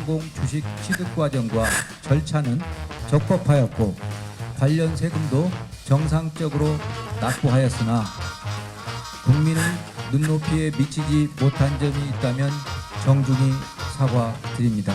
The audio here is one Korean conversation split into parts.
항공 주식 취득 과정과 절차는 적법하였고 관련 세금도 정상적으로 납부하였으나 국민의 눈높이에 미치지 못한 점이 있다면 정중히 사과드립니다.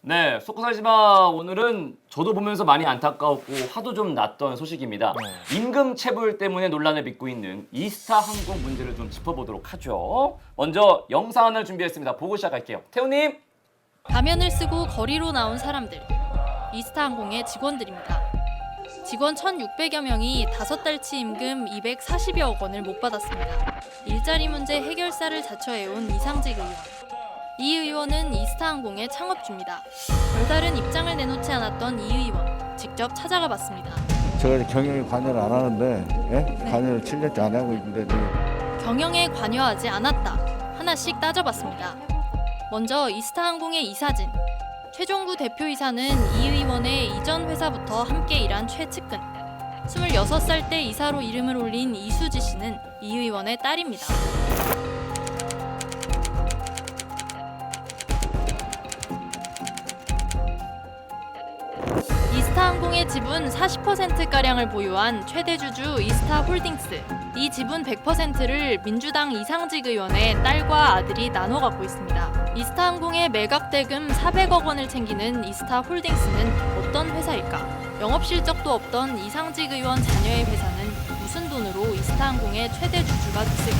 네, 속고살지마 오늘은 저도 보면서 많이 안타까웠고 화도 좀 났던 소식입니다. 임금 체불 때문에 논란을 빚고 있는 이스타 항공 문제를 좀 짚어보도록 하죠. 먼저 영상 하나를 준비했습니다. 보고 시작할게요. 태우님. 가면을 쓰고 거리로 나온 사람들. 이스타항공의 직원들입니다. 직원 1,600여 명이 5달치 임금 240여억 원을 못 받았습니다. 일자리 문제 해결사를 자처해온 이상직 의원. 이 의원은 이스타항공의 창업주입니다. 별다른 입장을 내놓지 않았던 이 의원, 직접 찾아가 봤습니다. 제가 경영에 관여를 안 하는데, 예? 관여를 7년째 안 하고 있는데 경영에 관여하지 않았다. 하나씩 따져봤습니다. 먼저 이스타항공의 이사진. 최종구 대표이사는 이 의원의 이전 회사부터 함께 일한 최측근. 26살 때 이사로 이름을 올린 이수지 씨는 이 의원의 딸입니다. 이스타항공의 지분 40%가량을 보유한 최대 주주 이스타홀딩스. 이 지분 100%를 민주당 이상직 의원의 딸과 아들이 나눠 갖고 있습니다. 이스타항공의 매각 대금 400억 원을 챙기는 이스타홀딩스는 어떤 회사일까? 영업 실적도 없던 이상직 의원 자녀의 회사는 무슨 돈으로 이스타항공의 최대 주주가 됐을까?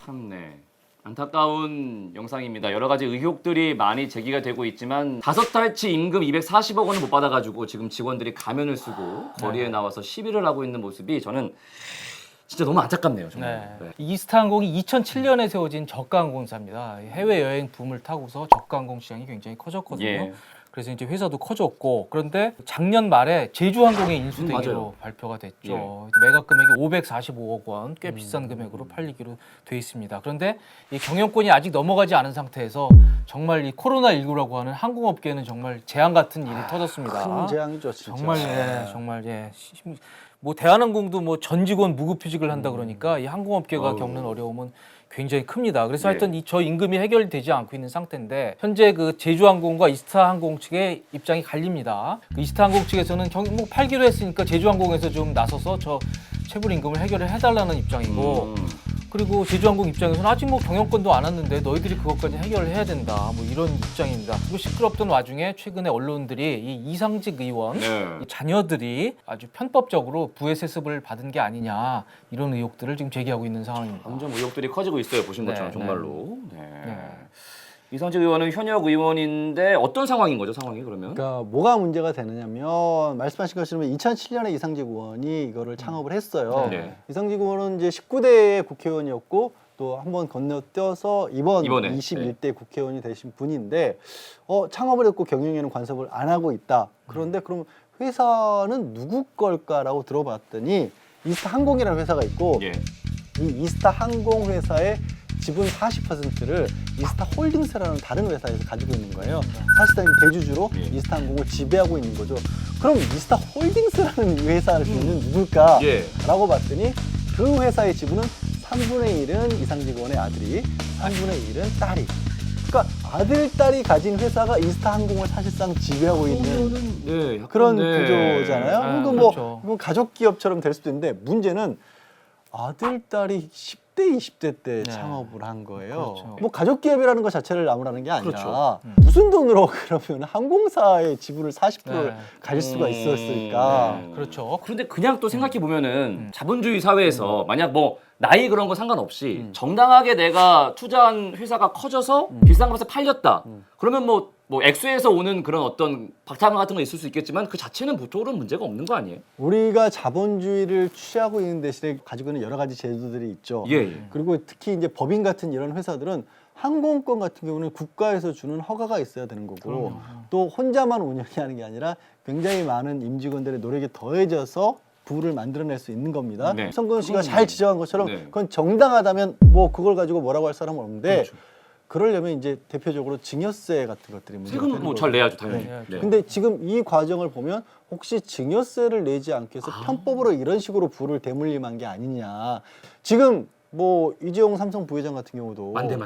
참네. 안타까운 영상입니다. 여러 가지 의혹들이 많이 제기가 되고 있지만 5달치 임금 240억 원을 못 받아가지고 지금 직원들이 가면을 쓰고 거리에 나와서 시위를 하고 있는 모습이 저는 진짜 너무 안타깝네요. 정말. 네. 이스타항공이 2007년에 세워진 저가항공사입니다. 해외여행 붐을 타고서 저가항공 시장이 굉장히 커졌거든요. 예. 그래서 이제 회사도 커졌고, 그런데 작년 말에 제주항공에 인수되기로 맞아요. 발표가 됐죠. 예. 매각 금액이 545억 원, 꽤 비싼 금액으로 팔리기로 돼 있습니다. 그런데 이 경영권이 아직 넘어가지 않은 상태에서 정말 이 코로나19라고 하는 항공업계는 정말 재앙 같은 일이 터졌습니다. 큰 재앙이죠, 진짜. 정말 정말 뭐 대한항공도 뭐 전 직원 무급휴직을 한다 그러니까 이 항공업계가 어우. 겪는 어려움은 굉장히 큽니다. 그래서 예. 하여튼 저 임금이 해결되지 않고 있는 상태인데 현재 그 제주항공과 이스타항공 측의 입장이 갈립니다. 그 이스타항공 측에서는 뭐 팔기로 했으니까 제주항공에서 좀 나서서 저 체불 임금을 해결을 해달라는 입장이고. 그리고 제주항공 입장에서는 아직 뭐 경영권도 안 왔는데 너희들이 그것까지 해결을 해야 된다. 뭐 이런 입장입니다. 그리고 시끄럽던 와중에 최근에 언론들이 이 이상직 의원 네. 이 자녀들이 아주 편법적으로 부의 세습을 받은 게 아니냐 이런 의혹들을 지금 제기하고 있는 상황입니다. 점점 의혹들이 커지고 있어요. 보신 네, 것처럼 네. 정말로. 네. 네. 이상직 의원은 현역 의원인데 어떤 상황인 거죠? 상황이 그러면? 그러니까 뭐가 문제가 되느냐면 말씀하신 것처럼 2007년에 이상직 의원이 이거를 창업을 했어요. 네. 이상직 의원은 이제 19대의 국회의원이었고 또 한 번 건너뛰어서 이번에, 21대 국회의원이 되신 분인데 창업을 했고 경영에는 간섭을 안 하고 있다. 그런데 그럼 회사는 누구 걸까라고 들어봤더니 이스타항공이라는 회사가 있고 예. 이 이스타항공 회사의 지분 40%를 이스타홀딩스라는 다른 회사에서 가지고 있는 거예요. 사실상 대주주로 예. 이스타항공을 지배하고 있는 거죠. 그럼 이스타홀딩스라는 회사는 누굴까? 예. 라고 봤더니 그 회사의 지분은 3분의 1은 이상직 의원의 아들이, 3분의 1은 딸이. 그러니까 아들, 딸이 가진 회사가 이스타항공을 사실상 지배하고 있는 네, 약간 그런 네. 구조잖아요. 아, 그러니까 그렇죠. 뭐 가족 기업처럼 될 수도 있는데 문제는 아들, 딸이 10대, 20대 때 네. 창업을 한 거예요. 그렇죠. 뭐 가족 기업이라는 것 자체를 나무라는 게 아니라 그렇죠. 무슨 돈으로 그러면 항공사의 지분을 40%를 네. 가질 수가 있었을까? 네. 그렇죠. 그런데 그냥 또 생각해 보면은 자본주의 사회에서 만약 뭐 나이 그런 거 상관없이 정당하게 내가 투자한 회사가 커져서 비싼 값에 팔렸다. 그러면 뭐 액수에서 오는 그런 어떤 박탈감 같은 거 있을 수 있겠지만 그 자체는 보통으로는 문제가 없는 거 아니에요? 우리가 자본주의를 취하고 있는 대신에 가지고 있는 여러 가지 제도들이 있죠. 예, 예. 그리고 특히 이제 법인 같은 이런 회사들은 항공권 같은 경우는 국가에서 주는 허가가 있어야 되는 거고 또 혼자만 운영이 하는 게 아니라 굉장히 많은 임직원들의 노력이 더해져서 부를 만들어낼 수 있는 겁니다. 네. 성근 씨가 잘 지적한 것처럼 네. 그건 정당하다면 뭐 그걸 가지고 뭐라고 할 사람은 없는데 그렇죠. 그러려면 이제 대표적으로 증여세 같은 것들이 문제가 세금 되는 뭐 잘 거고. 내야죠 당연히. 네. 네. 근데 지금 이 과정을 보면 혹시 증여세를 내지 않기 위해서 편법으로 이런 식으로 부를 대물림한 게 아니냐. 지금 뭐 이재용 삼성 부회장 같은 경우도 맞네.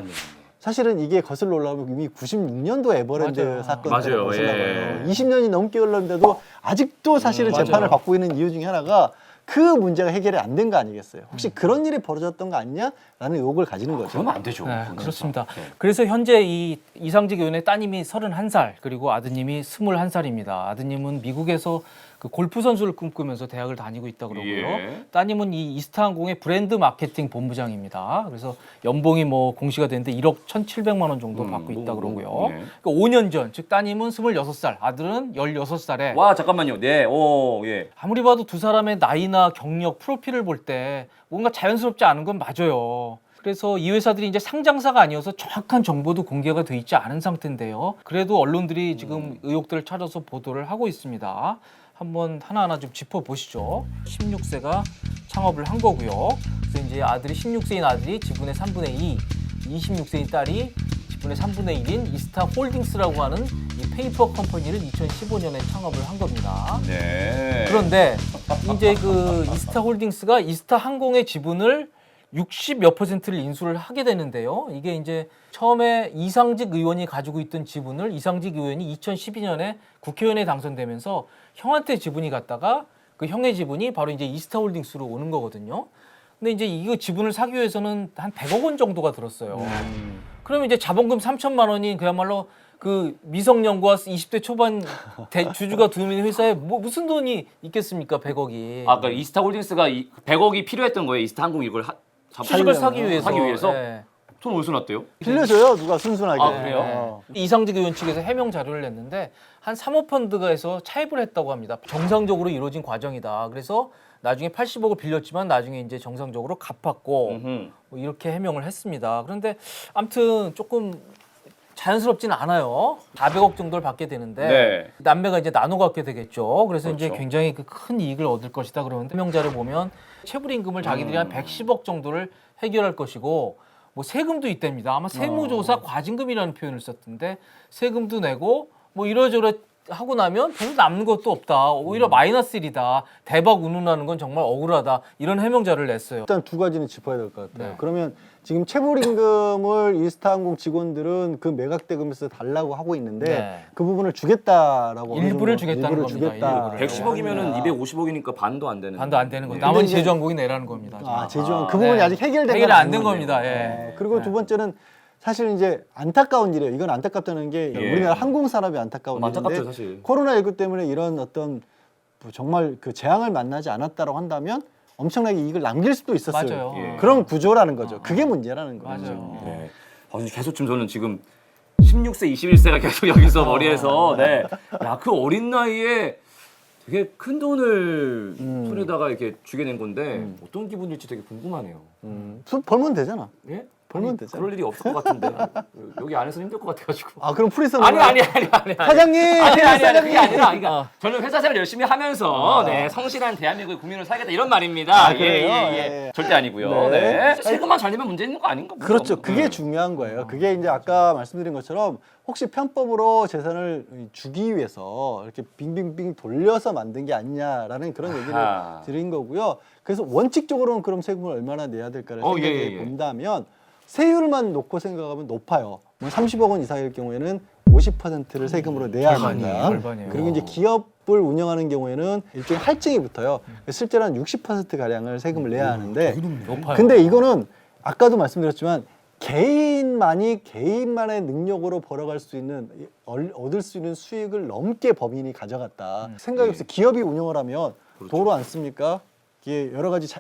사실은 이게 거슬러 올라오면 이미 96년도 에버랜드 맞아요. 사건을 맞아요. 거슬러가요. 예. 20년이 넘게 흘렀는데도 아직도 사실은 맞아요. 재판을 받고 있는 이유 중에 하나가 그 문제가 해결이 안 된 거 아니겠어요? 혹시 그런 일이 벌어졌던 거 아니냐라는 의혹을 가지는 거죠. 그러면 안 되죠. 네, 그건 그렇습니다. 진짜. 네. 그래서 현재 이 이상직 의원의 따님이 31살 그리고 아드님이 21살입니다. 아드님은 미국에서 그 골프 선수를 꿈꾸면서 대학을 다니고 있다 그러고요. 예. 따님은 이 이스타항공의 브랜드 마케팅 본부장입니다. 그래서 연봉이 뭐 공시가 되는데 1억 1,700만 원 정도 받고 있다 그러고요. 예. 그러니까 5년 전, 즉 따님은 26살, 아들은 16살에 와 잠깐만요. 네. 오 예. 아무리 봐도 두 사람의 나이나 경력, 프로필을 볼 때 뭔가 자연스럽지 않은 건 맞아요. 그래서 이 회사들이 이제 상장사가 아니어서 정확한 정보도 공개가 돼 있지 않은 상태인데요. 그래도 언론들이 지금 의혹들을 찾아서 보도를 하고 있습니다. 한번 하나하나 좀 짚어보시죠. 16세가 창업을 한 거고요. 그래서 이제 아들이 16세인 아들이 지분의 3분의 2, 26세인 딸이 지분의 3분의 1인 이스타 홀딩스라고 하는 이 페이퍼 컴퍼니를 2015년에 창업을 한 겁니다. 네. 그런데 이제 그 이스타 홀딩스가 이스타 항공의 지분을 60몇 %를 인수를 하게 되는데요. 이게 이제 처음에 이상직 의원이 가지고 있던 지분을 이상직 의원이 2012년에 국회의원에 당선되면서 형한테 지분이 갔다가 그 형의 지분이 바로 이제 이스타 홀딩스로 오는 거거든요. 근데 이제 이거 지분을 사기 위해서는 한 100억 원 정도가 들었어요. 그러면 이제 자본금 3천만 원이 그야말로 그 미성년과 20대 초반 주주가 두 명의 회사에 뭐 무슨 돈이 있겠습니까? 100억이. 아까 이스타 홀딩스가 100억이 필요했던 거예요. 이스타 항공 이걸 주식을 사기 위해서. 사기 위해서? 예. 돈 어디서 났대요? 빌려줘요, 누가 순순하게. 아, 그래요? 어. 이상직 의원 측에서 해명 자료를 냈는데 한 사모펀드가에서 차입을 했다고 합니다. 정상적으로 이루어진 과정이다. 그래서 나중에 80억을 빌렸지만 나중에 이제 정상적으로 갚았고 음흠. 뭐 이렇게 해명을 했습니다. 그런데 아무튼 조금 자연스럽지는 않아요. 400억 정도를 받게 되는데 네. 남매가 이제 나눠 갖게 되겠죠. 그래서 이제 그렇죠. 굉장히 그 큰 이익을 얻을 것이다. 그러는데 해명자를 보면 체불임금을 자기들이 한 110억 정도를 해결할 것이고 뭐 세금도 있답니다. 아마 세무조사 과징금이라는 표현을 썼던데 세금도 내고 뭐 이러저러 하고 나면 별로 남는 것도 없다. 오히려 마이너스 1이다. 대박 운운하는 건 정말 억울하다. 이런 해명자를 냈어요. 일단 두 가지는 짚어야 될 것 같아요. 네. 그러면 지금 체불임금을 이스타항공 직원들은 그 매각대금에서 달라고 하고 있는데 네. 그 부분을 주겠다라고 일부를 어느 정도 주겠다는 일부를 겁니다. 주겠다. 110억이면은 250억이니까 반도 안 되는. 반도 안 되는 거예요. 네. 나머지 이제- 제주항공이 내라는 겁니다. 아, 지금. 제주항 그 부분이 네. 아직 해결된 해결이 건 안 된 아닌 겁니다. 거네요. 예. 그리고 두 번째는 사실 이제 안타까운 일이에요. 이건 안타깝다는 게 예. 우리나라 항공산업이 안타까운 안타깝죠, 일인데 사실. 코로나19 때문에 이런 어떤 뭐 정말 그 재앙을 만나지 않았다고 한다면 엄청나게 이익을 남길 수도 있었어요. 맞아요. 예. 그런 구조라는 거죠. 그게 문제라는 거죠. 맞아요. 네. 계속 지금 저는 지금 16세, 21세가 계속 여기서 머리에서 네. 야, 그 어린 나이에 되게 큰 돈을 손에다가 이렇게 쥐게 된 건데 어떤 기분일지 되게 궁금하네요. 벌면 되잖아. 예? 벌면 아니, 되잖아. 그럴 일이 없을 것 같은데 여기 안에서 힘들 것 같아가지고. 아 그럼 프리서 아니. 사장님 아니 그게 아니라 그러니까 어. 저는 회사 생활 열심히 하면서 네, 성실한 대한민국의 국민을 살겠다 이런 말입니다. 아, 그래요? 예. 절대 아니고요. 네. 네. 세금만 잘 내면 문제 있는 거 아닌가? 그렇죠. 그게 중요한 거예요. 그게 이제 아까 말씀드린 것처럼 혹시 편법으로 재산을 주기 위해서 이렇게 빙빙빙 돌려서 만든 게 아니냐라는 그런 얘기를 아하. 드린 거고요. 그래서 원칙적으로는 그럼 세금을 얼마나 내야 될까를 생각해 예. 본다면 세율만 놓고 생각하면 높아요. 뭐 30억 원 이상일 경우에는 50%를 세금으로 내야 합니다. 절반이에요. 그리고 이제 기업을 운영하는 경우에는 일종의 할증이 붙어요. 실제로 한 60% 가량을 세금을 내야 하는데 높아요. 근데 이거는 아까도 말씀드렸지만 개인만의 능력으로 벌어갈 수 있는 얻을 수 있는 수익을 넘게 법인이 가져갔다. 생각이 없어. 기업이 운영을 하면 도로 안 씁니까? 이게 여러 가지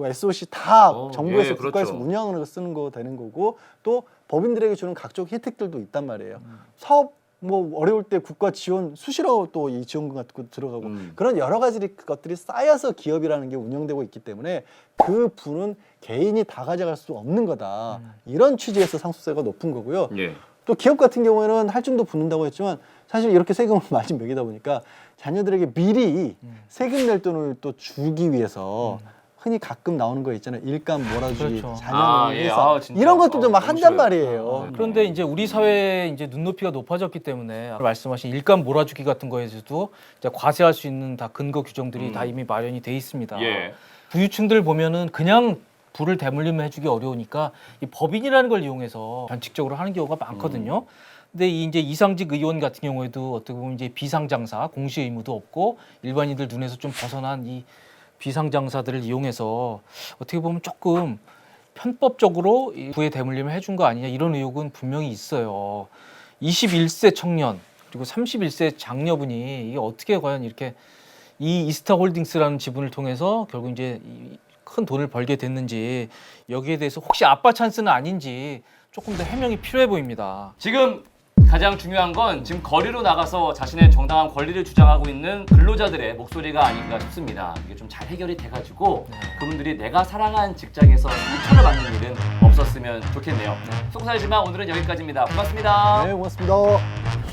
SOC 다 정부에서 예, 국가에서 그렇죠. 운영으로 쓰는 거 되는 거고 또 법인들에게 주는 각종 혜택들도 있단 말이에요. 사업 뭐 어려울 때 국가 지원 수시로 또 이 지원금 같은 거 들어가고 그런 여러 가지 것들이 쌓여서 기업이라는 게 운영되고 있기 때문에 그 부는 개인이 다 가져갈 수 없는 거다. 이런 취지에서 상속세가 높은 거고요. 예. 또 기업 같은 경우에는 할증도 붙는다고 했지만 사실 이렇게 세금을 많이 매기다 보니까 자녀들에게 미리 세금 낼 돈을 또 주기 위해서 흔히 가끔 나오는 거 있잖아요. 일감 몰아주기, 그렇죠. 자녀 예. 회사 진짜. 이런 것들도 막 한단 너무 말이에요. 그런데 이제 우리 사회의 이제 눈높이가 높아졌기 때문에 말씀하신 일감 몰아주기 같은 거에서도 이제 과세할 수 있는 다 근거 규정들이 다 이미 마련이 돼 있습니다. 예. 부유층들 보면은 그냥 불을 대물림을 해주기 어려우니까 이 법인이라는 걸 이용해서 변칙적으로 하는 경우가 많거든요. 근데 이 이제 이상직 의원 같은 경우에도 어떻게 보면 이제 비상장사 공시 의무도 없고 일반인들 눈에서 좀 벗어난 이 비상장사들을 이용해서 어떻게 보면 조금 편법적으로 이 부의 대물림을 해준 거 아니냐 이런 의혹은 분명히 있어요. 21세 청년 그리고 31세 장녀분이 이게 어떻게 과연 이렇게 이 이스타홀딩스라는 지분을 통해서 결국 이제 큰 돈을 벌게 됐는지 여기에 대해서 혹시 아빠 찬스는 아닌지 조금 더 해명이 필요해 보입니다. 지금 가장 중요한 건 지금 거리로 나가서 자신의 정당한 권리를 주장하고 있는 근로자들의 목소리가 아닌가 싶습니다. 이게 좀 잘 해결이 돼가지고 그분들이 내가 사랑한 직장에서 상처를 받는 일은 없었으면 좋겠네요. 속살지만 오늘은 여기까지입니다. 고맙습니다. 네, 고맙습니다.